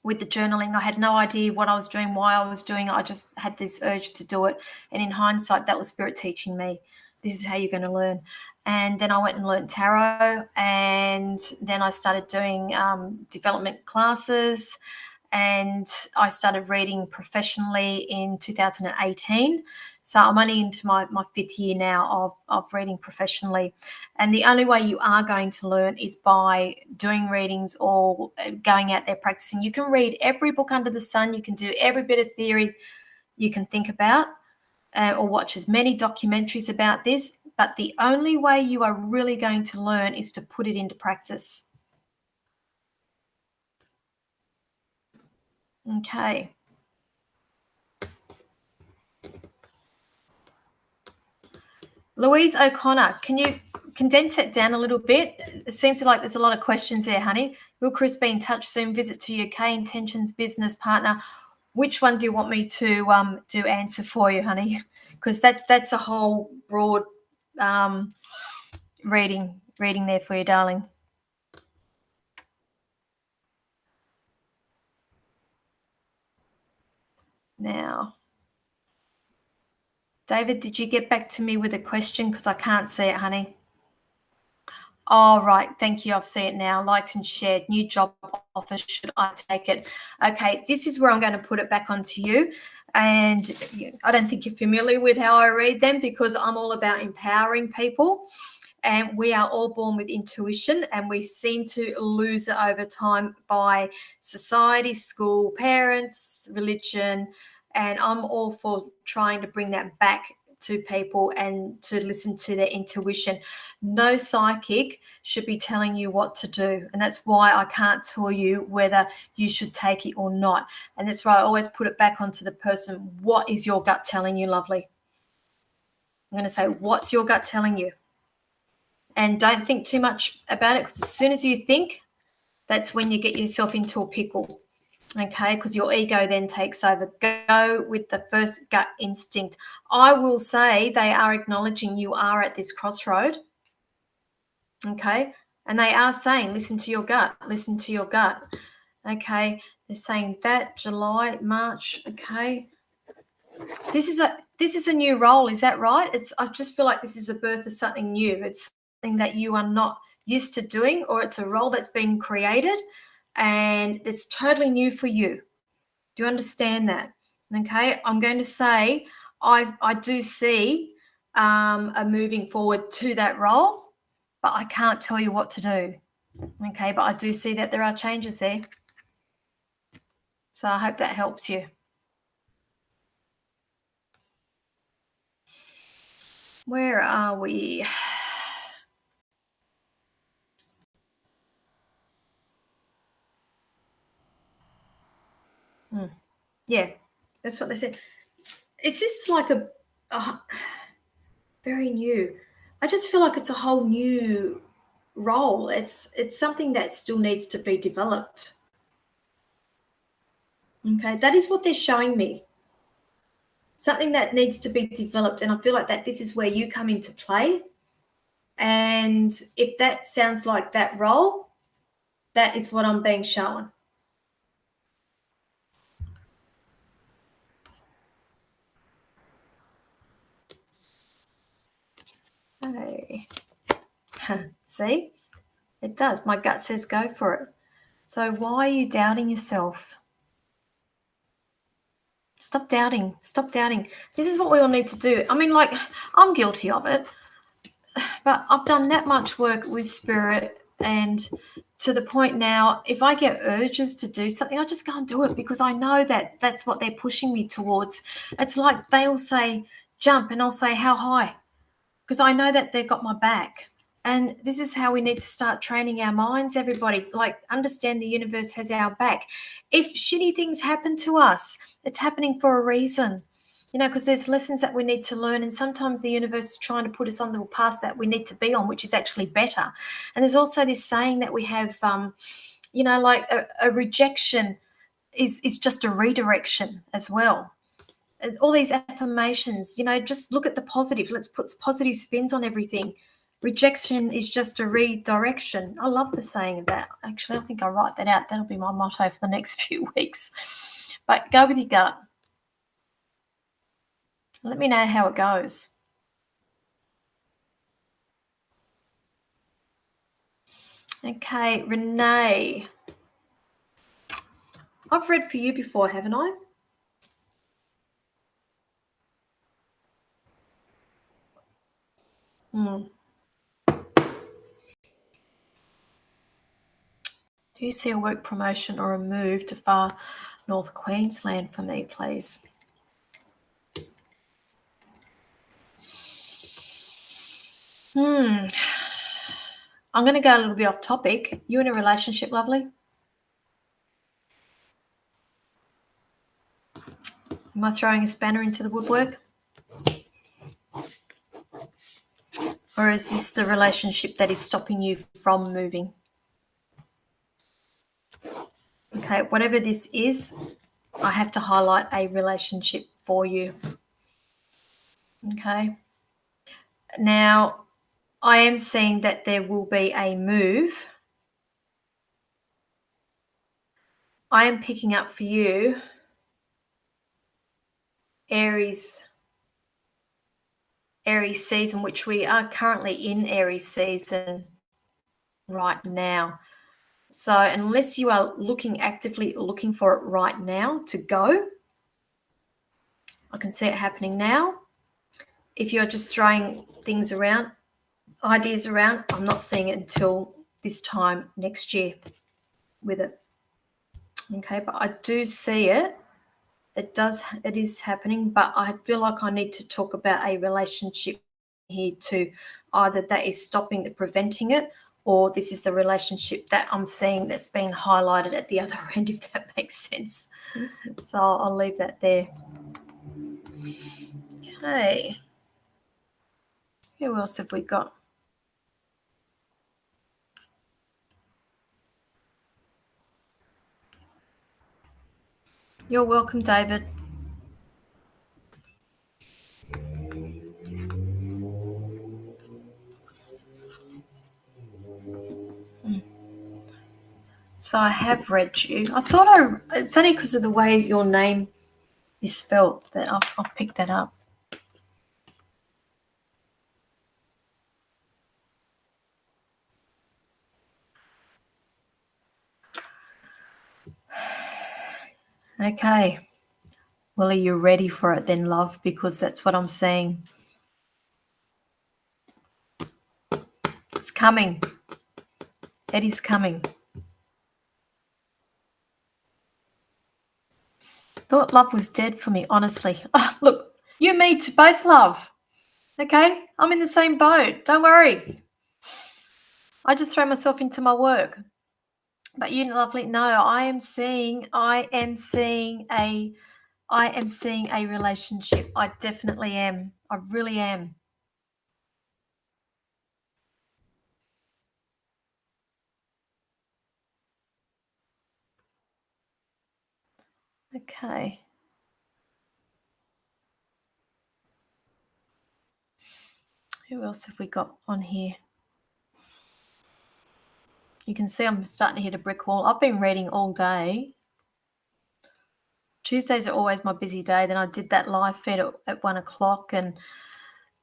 with the journaling. I had no idea what I was doing, why I was doing it. I just had this urge to do it, and in hindsight, that was spirit teaching me. This is how you're going to learn. And then I went and learned tarot, and then I started doing development classes, and I started reading professionally in 2018. So I'm only into my fifth year now of reading professionally. And the only way you are going to learn is by doing readings or going out there practicing. You can read every book under the sun. You can do every bit of theory you can think about, or watch as many documentaries about this. But the only way you are really going to learn is to put it into practice. Okay. Louise O'Connor, can you condense it down a little bit? It seems like there's a lot of questions there, honey. Will Chris be in touch soon? Visit to UK, intentions, business partner. Which one do you want me to answer for you, honey? Because that's a whole broad reading there for you, darling. Now, David, did you get back to me with a question? Because I can't see it, honey. All right, thank you. I've seen it now. Liked and shared. New job offer. Should I take it? Okay, this is where I'm going to put it back onto you. And I don't think you're familiar with how I read them because I'm all about empowering people. And we are all born with intuition, and we seem to lose it over time by society, school, parents, religion. And I'm all for trying to bring that back to people and to listen to their intuition. No psychic should be telling you what to do. And that's why I can't tell you whether you should take it or not. And that's why I always put it back onto the person. What is your gut telling you, lovely? I'm going to say, what's your gut telling you? And don't think too much about it, because as soon as you think, that's when you get yourself into a pickle. Okay, because your ego then takes over. Go with the first gut instinct. I will say they are acknowledging you are at this crossroad. Okay, and they are saying, listen to your gut, listen to your gut. Okay, they're saying that July, March. Okay, this is a new role. Is that right? I just feel like this is a birth of something new. It's something that you are not used to doing, or it's a role that's being created and it's totally new for you. Do you understand that? Okay, I'm going to say I do see a moving forward to that role, but I can't tell you what to do. Okay, but I do see that there are changes there. So I hope that helps you. Where are we? Yeah, that's what they said. Is this like a very new? I just feel like it's a whole new role. It's something that still needs to be developed. Okay, that is what they're showing me. Something that needs to be developed, and I feel like that this is where you come into play. And if that sounds like that role, that is what I'm being shown. Okay. See, it does. My gut says go for it. So why are you doubting yourself? Stop doubting. Stop doubting. This is what we all need to do. I mean, like, I'm guilty of it, but I've done that much work with spirit, and to the point now, if I get urges to do something, I just go and do it because I know that that's what they're pushing me towards. It's like they'll say jump, and I'll say how high, because I know that they've got my back. And this is how we need to start training our minds, everybody. Like, understand the universe has our back. If shitty things happen to us, it's happening for a reason, because there's lessons that we need to learn. And sometimes the universe is trying to put us on the path that we need to be on, which is actually better. And there's also this saying that we have, like a rejection is just a redirection as well. As all these affirmations, just look at the positive. Let's put positive spins on everything. Rejection is just a redirection. I love the saying of that. Actually, I think I'll write that out. That'll be my motto for the next few weeks. But go with your gut. Let me know how it goes. Okay, Renee. I've read for you before, haven't I? Do you see a work promotion or a move to far north Queensland for me, please? I'm going to go a little bit off topic. You in a relationship, lovely? Am I throwing a spanner into the woodwork? Or is this the relationship that is stopping you from moving? Okay, whatever this is, I have to highlight a relationship for you. Okay. Now, I am seeing that there will be a move. I am picking up for you Aries season, which we are currently in Aries season right now. So unless you are actively looking for it right now to go, I can see it happening now. If you're just throwing things around, ideas around, I'm not seeing it until this time next year with it. Okay, but I do see it. It is happening, but I feel like I need to talk about a relationship here too. Either that is stopping it, preventing it, or this is the relationship that I'm seeing that's been highlighted at the other end, if that makes sense. So I'll leave that there. Okay. Who else have we got? You're welcome, David. So I have read you. I thought it's only because of the way your name is spelt that I've picked that up. Okay. Well, are you ready for it then, love? Because that's what I'm seeing. It's coming. It is coming. Thought love was dead for me, honestly. Oh, look, you and me to both, love. Okay? I'm in the same boat. Don't worry. I just throw myself into my work. But you, lovely, no, I am seeing a relationship. I definitely am. I really am. Okay. Who else have we got on here? You can see I'm starting to hit a brick wall. I've been reading all day. Tuesdays are always my busy day. Then I did that live feed at 1 o'clock and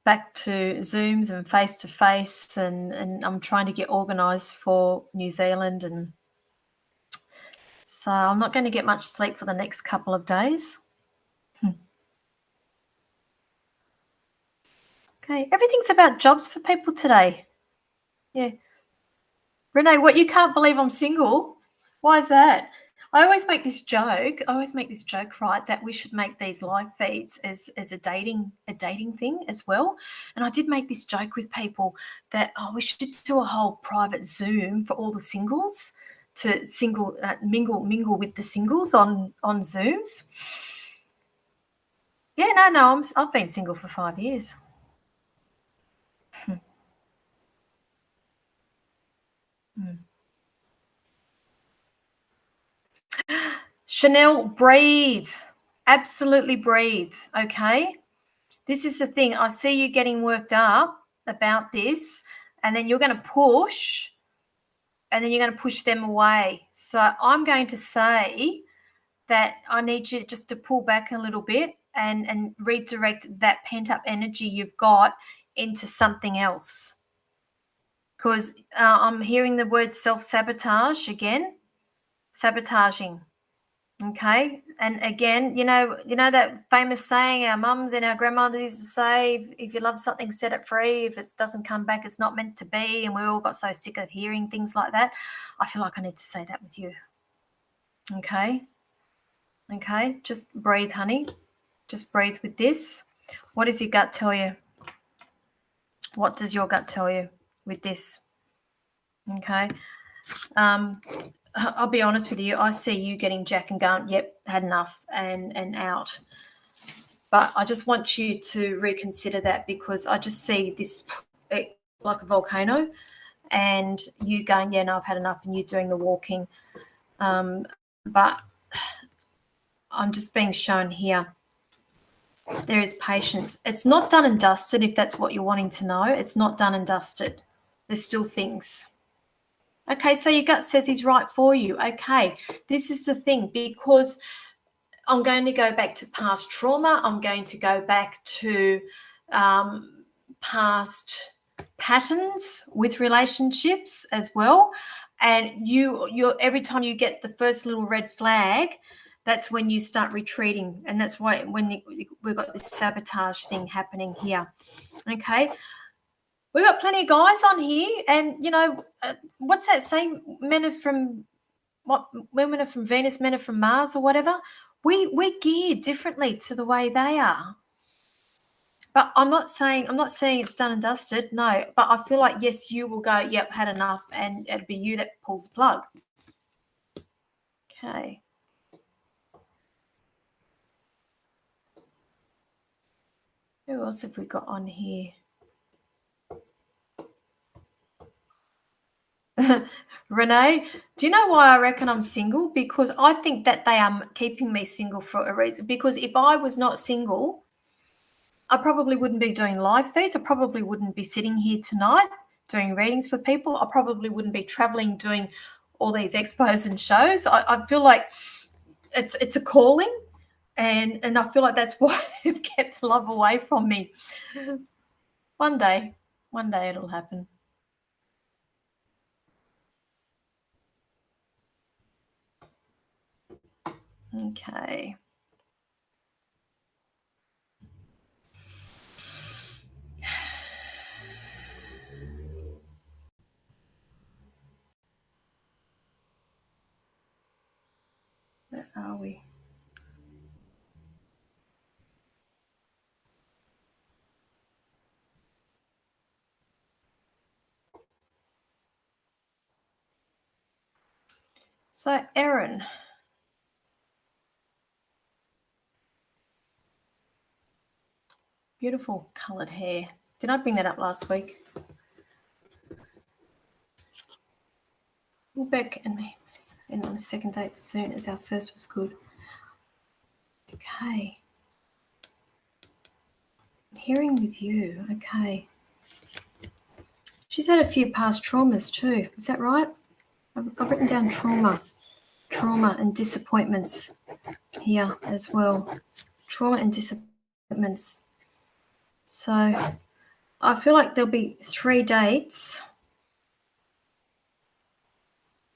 back to Zooms and face-to-face, and I'm trying to get organised for New Zealand, and so I'm not going to get much sleep for the next couple of days. Okay, everything's about jobs for people today. Yeah. Renee, what, you can't believe I'm single? Why is that? I always make this joke. Right, that we should make these live feeds as a dating thing as well. And I did make this joke with people that we should do a whole private Zoom for all the singles to mingle with the singles on Zooms. Yeah, no, I've been single for 5 years. Chanel, breathe. Absolutely breathe. Okay. This is the thing. I see you getting worked up about this, and then you're going to push, and then you're going to push them away. So I'm going to say that I need you just to pull back a little bit and redirect that pent up energy you've got into something else. Because I'm hearing the word self sabotage again, sabotaging. Okay. And again, you know that famous saying our mums and our grandmothers used to say, if you love something, set it free. If it doesn't come back, it's not meant to be. And we all got so sick of hearing things like that. I feel like I need to say that with you. Okay. Okay. Just breathe, honey. Just breathe with this. What does your gut tell you? What does your gut tell you with this? Okay. I'll be honest with you. I see you getting Jack and going, yep, had enough and out. But I just want you to reconsider that, because I just see this like a volcano, and you going, yeah, no, I've had enough, and you doing the walking. But I'm just being shown here. There is patience. It's not done and dusted, if that's what you're wanting to know. It's not done and dusted. There's still things. Okay, so your gut says he's right for you. Okay, this is the thing, because I'm going to go back to past trauma. I'm going to go back to past patterns with relationships as well. And you're every time you get the first little red flag, that's when you start retreating, and that's why we've got this sabotage thing happening here. Okay, we've got plenty of guys on here, and what's that saying? Women are from Venus, men are from Mars, or whatever. We're geared differently to the way they are. But I'm not saying it's done and dusted. No, but I feel like, yes, you will go, yep, had enough, and it'll be you that pulls the plug. Okay. Who else have we got on here? Renee, do you know why I reckon I'm single? Because I think that they are keeping me single for a reason. Because if I was not single, I probably wouldn't be doing live feeds. I probably wouldn't be sitting here tonight doing readings for people. I probably wouldn't be traveling doing all these expos and shows. I feel like it's a calling, and I feel like that's why they've kept love away from me. One day it'll happen. Okay. Where are we? So, Erin. Beautiful coloured hair. Did I bring that up last week? We'll back and on a second date soon, as our first was good. Okay. Hearing with you. Okay. She's had a few past traumas too. Is that right? I've written down trauma and disappointments here as well. Trauma and disappointments. So I feel like there'll be 3 dates.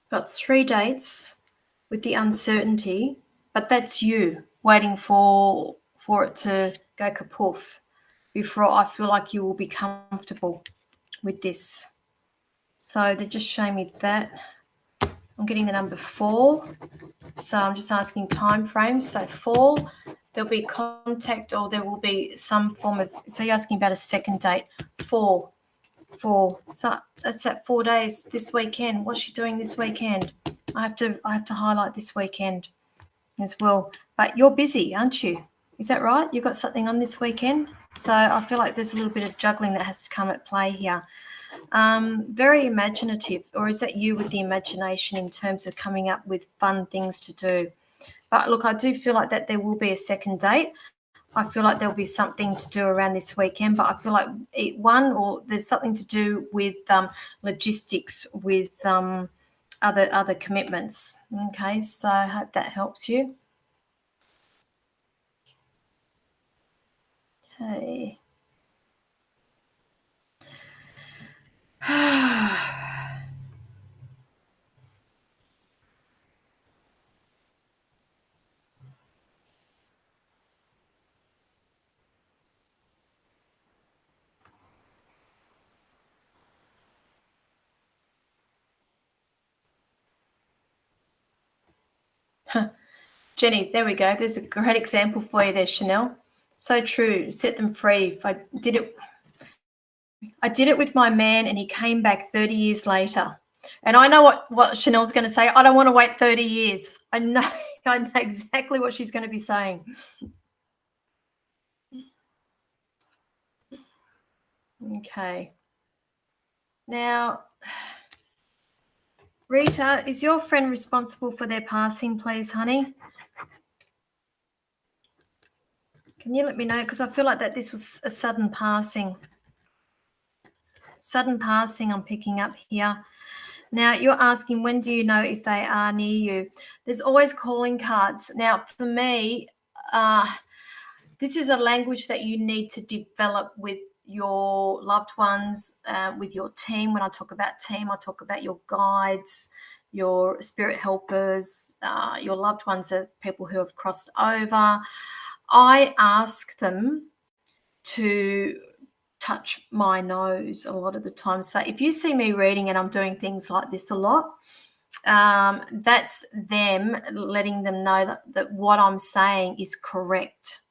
Got 3 dates with the uncertainty, but that's you waiting for it to go kapoof before I feel like you will be comfortable with this. So they're just showing me that. I'm getting the number 4. So I'm just asking time frames. So 4, there'll be contact or there will be some form of, so you're asking about a second date. 4. So that's at 4 days this weekend. What's she doing this weekend? I have to highlight this weekend as well. But you're busy, aren't you? Is that right? You've got something on this weekend? So I feel like there's a little bit of juggling that has to come at play here. Very imaginative, or is that you with the imagination in terms of coming up with fun things to do? But look, I do feel like that there will be a second date. I feel like there'll be something to do around this weekend, but I feel like there's something to do with logistics, with other commitments. Okay, so I hope that helps you. Okay. Jenny, there we go. There's a great example for you there, Chanel. So true. Set them free. If I did it with my man and he came back 30 years later. And I know what Chanel's going to say. I don't want to wait 30 years. I know exactly what she's going to be saying. Okay. Now, Rita, is your friend responsible for their passing, please, honey? Can you let me know? Because I feel like that this was a sudden passing. Sudden passing I'm picking up here. Now, you're asking, when do you know if they are near you? There's always calling cards. Now, for me, this is a language that you need to develop with your loved ones, with your team. When I talk about team, I talk about your guides, your spirit helpers, your loved ones are people who have crossed over. I ask them to touch my nose a lot of the time. So if you see me reading and I'm doing things like this a lot, that's them letting them know that what I'm saying is correct.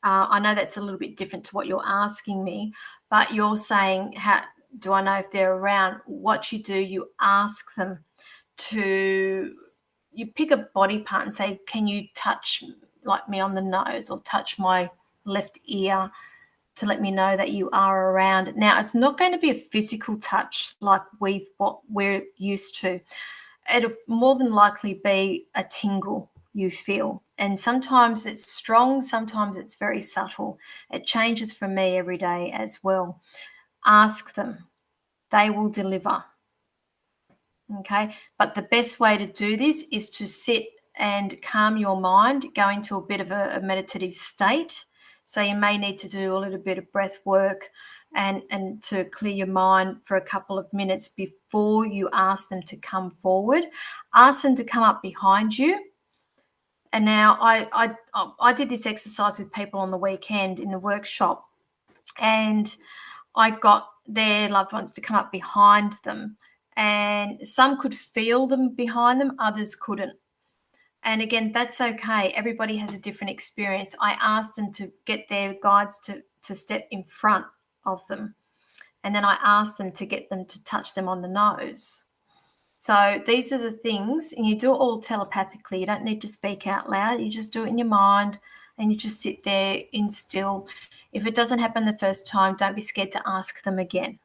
I know that's a little bit different to what you're asking me, but you're saying, how do I know if they're around? What you do, you ask them you pick a body part and say, can you touch like me on the nose or touch my left ear to let me know that you are around. Now, it's not going to be a physical touch like what we're used to. It'll more than likely be a tingle you feel. And sometimes it's strong, sometimes it's very subtle. It changes for me every day as well. Ask them. They will deliver. Okay. But the best way to do this is to sit and calm your mind, go into a bit of a meditative state. So you may need to do a little bit of breath work and to clear your mind for a couple of minutes before you ask them to come forward. Ask them to come up behind you. And now I did this exercise with people on the weekend in the workshop, and I got their loved ones to come up behind them, and some could feel them behind them, others couldn't. And again, that's okay. Everybody has a different experience. I asked them to get their guides to step in front of them. And then I asked them to get them to touch them on the nose. So these are the things, and you do it all telepathically. You don't need to speak out loud. You just do it in your mind and you just sit there in still. If it doesn't happen the first time, don't be scared to ask them again.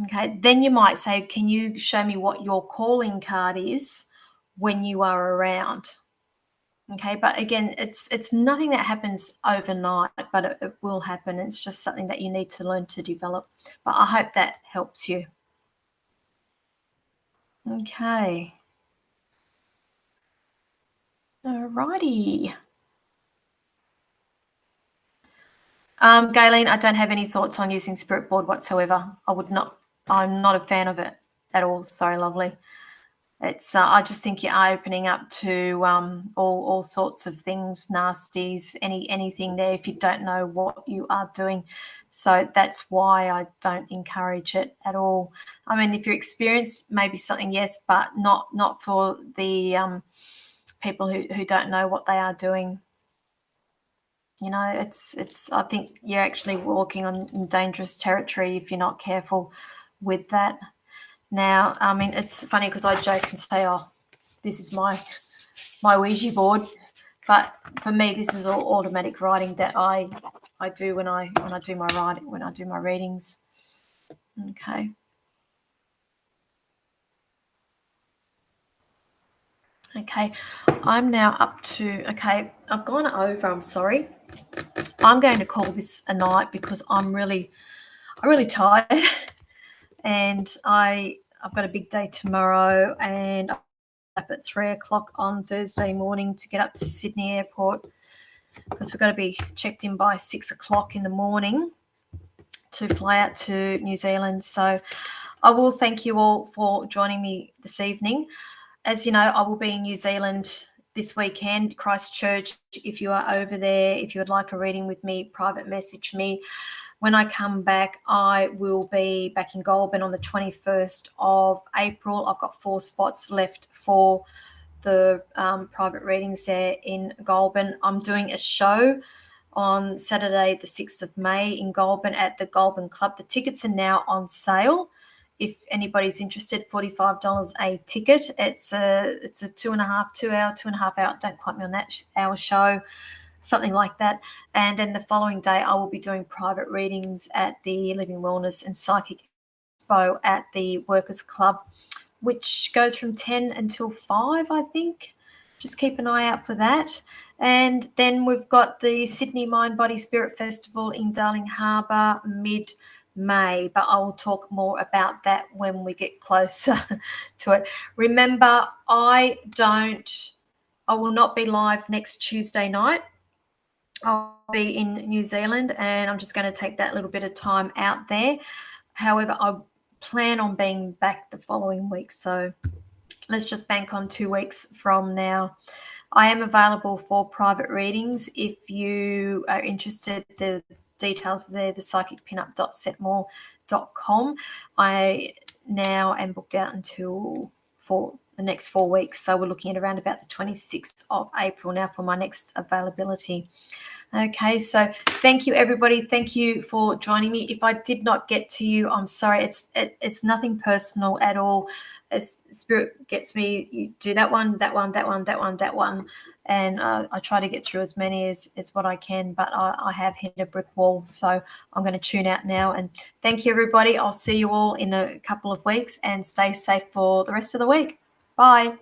Okay, then you might say, can you show me what your calling card is when you are around? Okay, but again, it's nothing that happens overnight, but it will happen. It's just something that you need to learn to develop. But I hope that helps you. Okay. Alrighty. Galen, I don't have any thoughts on using Spirit Board whatsoever. I'm not a fan of it at all. Sorry, lovely. It's I just think you are opening up to all sorts of things, nasties, anything there if you don't know what you are doing. So that's why I don't encourage it at all. I mean, if you're experienced, maybe something yes, but not for the people who don't know what they are doing. You know, it's. I think you're actually walking on dangerous territory if you're not careful with that. Now, I mean, it's funny because I joke and say, "Oh, this is my Ouija board," but for me, this is all automatic writing that I do when I do my writing, when I do my readings. Okay. Okay, I'm now up to, okay, I've gone over, I'm sorry. I'm going to call this a night because I'm really tired and I've got a big day tomorrow and I'm up at 3 o'clock on Thursday morning to get up to Sydney Airport because we've got to be checked in by 6 o'clock in the morning to fly out to New Zealand. So I will thank you all for joining me this evening. As you know, I will be in New Zealand this weekend, Christchurch. If you are over there, if you would like a reading with me, private message me. When I come back, I will be back in Goulburn on the 21st of April. I've got 4 spots left for the private readings there in Goulburn. I'm doing a show on Saturday, the 6th of May in Goulburn at the Goulburn Club. The tickets are now on sale. If anybody's interested, $45 a ticket. It's a 2.5 hour, don't quote me on that, hour show, something like that. And then the following day, I will be doing private readings at the Living Wellness and Psychic Expo at the Workers Club, which goes from 10 until 5, I think. Just keep an eye out for that. And then we've got the Sydney Mind, Body, Spirit Festival in Darling Harbour mid-May, but I will talk more about that when we get closer to it. Remember, I will not be live next Tuesday night. I'll be in New Zealand and I'm just going to take that little bit of time out there. However, I plan on being back the following week. So let's just bank on 2 weeks from now. I am available for private readings. If you are interested, the details there, the psychicpinup.setmore.com. I now am booked out until for the next 4 weeks. So we're looking at around about the 26th of April now for my next availability. Okay, so thank you, everybody. Thank you for joining me. If I did not get to you, I'm sorry. It's nothing personal at all. As Spirit gets me, you do that one, and I try to get through as many as what I can, but I have hit a brick wall, so I'm going to tune out now. And thank you, everybody. I'll see you all in a couple of weeks, and stay safe for the rest of the week. Bye.